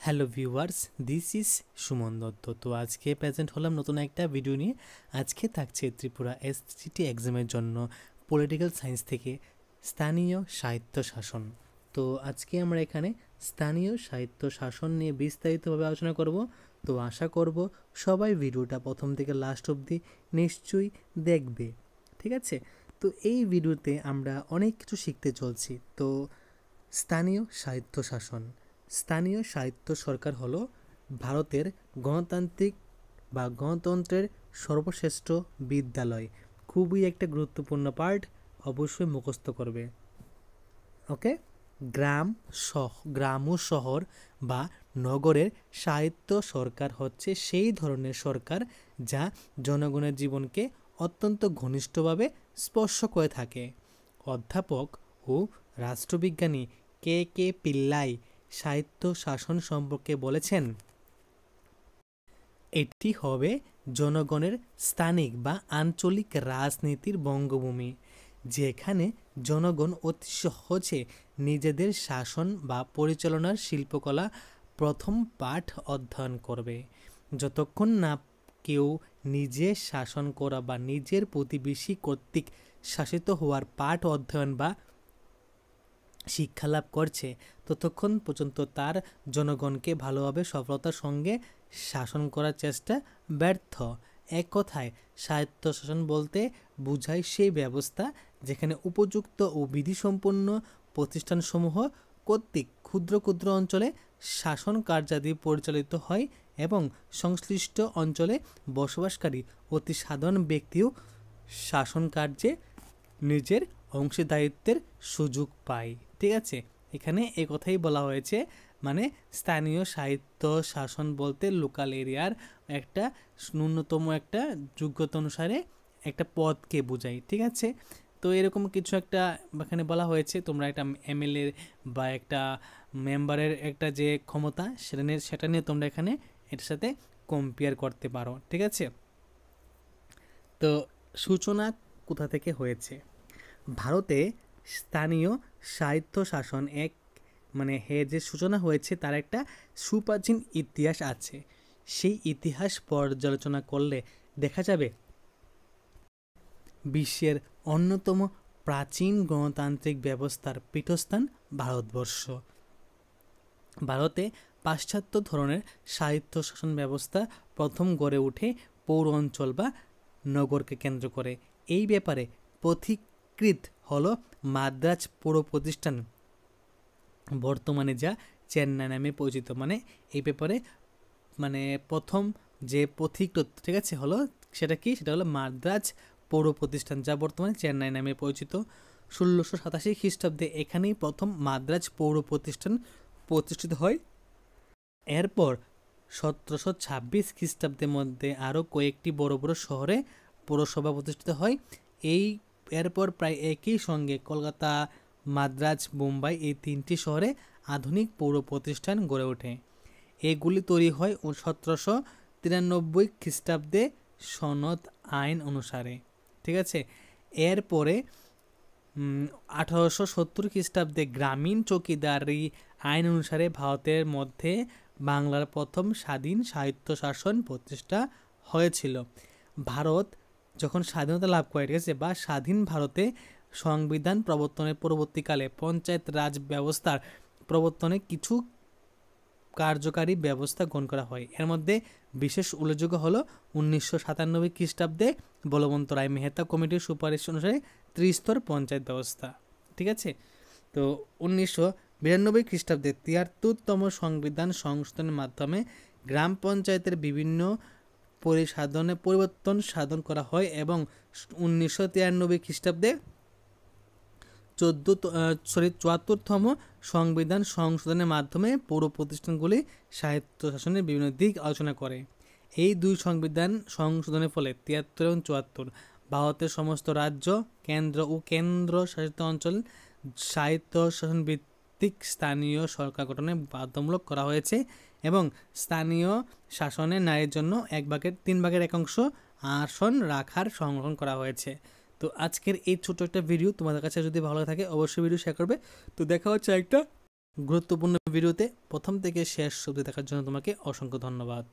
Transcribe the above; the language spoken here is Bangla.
Hello viewers, this is Suman Dutta. তো আজকে প্রেজেন্ট হলাম নতুন একটা ভিডিও নিয়ে। আজকে থাকছে ত্রিপুরা এসজিটি এক্সামের জন্য পলিটিক্যাল সায়েন্স থেকে স্থানীয় সাহিত্য শাসন। তো আজকে আমরা এখানে স্থানীয় সাহিত্য শাসন নিয়ে বিস্তারিতভাবে আলোচনা করব। তো আশা করব সবাই ভিডিওটা প্রথম থেকে লাস্ট অবধি নিশ্চয়ই দেখবে, ঠিক আছে? তো এই ভিডিওতে আমরা অনেক কিছু শিখতে চলছি। তো স্থানীয় সাহিত্য শাসন, স্থানীয় সাহিত্য সরকার হলো ভারতের গণতান্ত্রিক বা গণতন্ত্রের সর্বশ্রেষ্ঠ বিদ্যালয়। খুবই একটা গুরুত্বপূর্ণ পার্ট, অবশ্যই মুখস্থ করবে। ওকে, গ্রাম ও শহর বা নগরের সাহিত্য সরকার হচ্ছে সেই ধরনের সরকার যা জনগণের জীবনকে অত্যন্ত ঘনিষ্ঠভাবে স্পর্শ করে থাকে। অধ্যাপক ও রাষ্ট্রবিজ্ঞানী কে কে পিল্লাই সাহিত্য শাসন সম্পর্কে বলেছেন, এটি হবে জনগণের স্থানিক বা আঞ্চলিক রাজনীতির বঙ্গভূমি, যেখানে জনগণ অতি সহজে নিজেদের শাসন বা পরিচালনার শিল্পকলা প্রথম পাঠ অধ্যয়ন করবে। যতক্ষণ না কেউ নিজে শাসন করা বা নিজের প্রতিবেশী কর্তৃক শাসিত হওয়ার পাঠ অধ্যয়ন বা শিক্ষালাভ করছে, ততক্ষণ পর্যন্ত তার জনগণকে ভালোভাবে সফলতার সঙ্গে শাসন করার চেষ্টা ব্যর্থ। এক কথায় সাহিত্য শাসন বলতে বোঝায় সেই ব্যবস্থা যেখানে উপযুক্ত ও বিধিসম্পন্ন প্রতিষ্ঠানসমূহ কর্তৃক ক্ষুদ্র ক্ষুদ্র অঞ্চলে শাসন কার্যাদি পরিচালিত হয় এবং সংশ্লিষ্ট অঞ্চলে বসবাসকারী অতি সাধারণ ব্যক্তিও শাসন কার্যে নিজের অংশীদারিত্বের সুযোগ পায়। ঠিক আছে, এখানে এই কথাই বলা হয়েছে, মানে স্থানীয় সাহিত্য শাসন বলতে লোকাল এরিয়ার একটা ন্যূনতম একটা যোগ্যতা অনুসারে একটা পদকে বোঝায়। ঠিক আছে, তো এরকম কিছু একটা এখানে বলা হয়েছে। তোমরা একটা এমএলএ বা একটা মেম্বারের একটা যে ক্ষমতা সেটা নিয়ে তোমরা এখানে এটার সাথে কম্পেয়ার করতে পারো। ঠিক আছে, তো সূচনা কোথা থেকে হয়েছে? ভারতে স্থানীয় সাহিত্য শাসন যে সূচনা হয়েছে তার একটা সুপ্রাচীন ইতিহাস আছে। সেই ইতিহাস পর্যালোচনা করলে দেখা যাবে বিশ্বের অন্যতম প্রাচীন গণতান্ত্রিক ব্যবস্থার পীঠস্থান ভারতবর্ষ। ভারতে পাশ্চাত্য ধরনের সাহিত্য শাসন ব্যবস্থা প্রথম গড়ে ওঠে পৌর অঞ্চল বা নগরকে কেন্দ্র করে। এই ব্যাপারে পথিকৃৎ হলো মাদ্রাজ পৌর প্রতিষ্ঠান, বর্তমানে যা চেন্নাই নামে পরিচিত। মানে এই ব্যাপারে প্রথম যে পথিকৃৎ, ঠিক আছে, হলো সেটা কি? সেটা হলো মাদ্রাজ পৌর প্রতিষ্ঠান, যা বর্তমানে চেন্নাই নামে পরিচিত। 1687 খ্রিস্টাব্দে এখানেই প্রথম মাদ্রাজ পৌর প্রতিষ্ঠান প্রতিষ্ঠিত হয়। এরপর 1726 খ্রিস্টাব্দের মধ্যে আরও কয়েকটি বড় বড় শহরে পৌরসভা প্রতিষ্ঠিত হয়। এরপর প্রায় একই সঙ্গে কলকাতা, মাদ্রাজ, বোম্বাই এই তিনটি শহরে আধুনিক পৌর প্রতিষ্ঠান গড়ে ওঠে। এগুলি তৈরি হয় 1793 খ্রিস্টাব্দে সনদ আইন অনুসারে। ঠিক আছে, এরপরে 1870 খ্রিস্টাব্দে গ্রামীণ চৌকিদারি আইন অনুসারে ভারতের মধ্যে বাংলার প্রথম স্বাধীন সাহিত্য শাসন প্রতিষ্ঠা হয়েছিল। ভারত যখন স্বাধীনতা লাভ করে, ঠিক আছে, বা স্বাধীন ভারতে সংবিধান প্রবর্তনের পরবর্তীকালে পঞ্চায়েত রাজ ব্যবস্থার প্রবর্তনে কিছু কার্যকারী ব্যবস্থা গ্রহণ করা হয়। এর মধ্যে বিশেষ উল্লেখযোগ্য হলো 1997 খ্রিস্টাব্দে বলবন্ত রায় মেহতা কমিটির সুপারিশ অনুসারে ত্রিস্তর পঞ্চায়েত ব্যবস্থা। ঠিক আছে, তো 1992 খ্রিস্টাব্দে 73তম সংবিধান সংশোধনের মাধ্যমে গ্রাম পঞ্চায়েতের বিভিন্ন পরিবর্তন সাধন করা হয় এবং 1993 খ্রিস্টাব্দে 74তম সংবিধান সংশোধনের মাধ্যমে পৌর প্রতিষ্ঠানগুলি স্বায়ত্ত শাসনের বিভিন্ন দিক আলোচনা করে। এই দুই সংবিধান সংশোধনের ফলে 73 এবং 74 ভারতের সমস্ত রাজ্য, কেন্দ্র ও কেন্দ্র শাসিত অঞ্চল স্বায়ত্ত শাসন ভিত্তিক স্থানীয় সরকার গঠনে বাধ্যতামূলক করা হয়েছে এবং স্থানীয় শাসনে নারীর জন্য 1/3 আসন রাখার সংরক্ষণ করা হয়েছে। তো আজকের এই ছোট একটা ভিডিও তোমাদের কাছে যদি ভালো থাকে অবশ্যই ভিডিও শেয়ার করবে। তো দেখা হচ্ছে একটা গুরুত্বপূর্ণ ভিডিওতে প্রথম থেকে শেষ অবধি দেখার জন্য তোমাকে অসংখ্য ধন্যবাদ।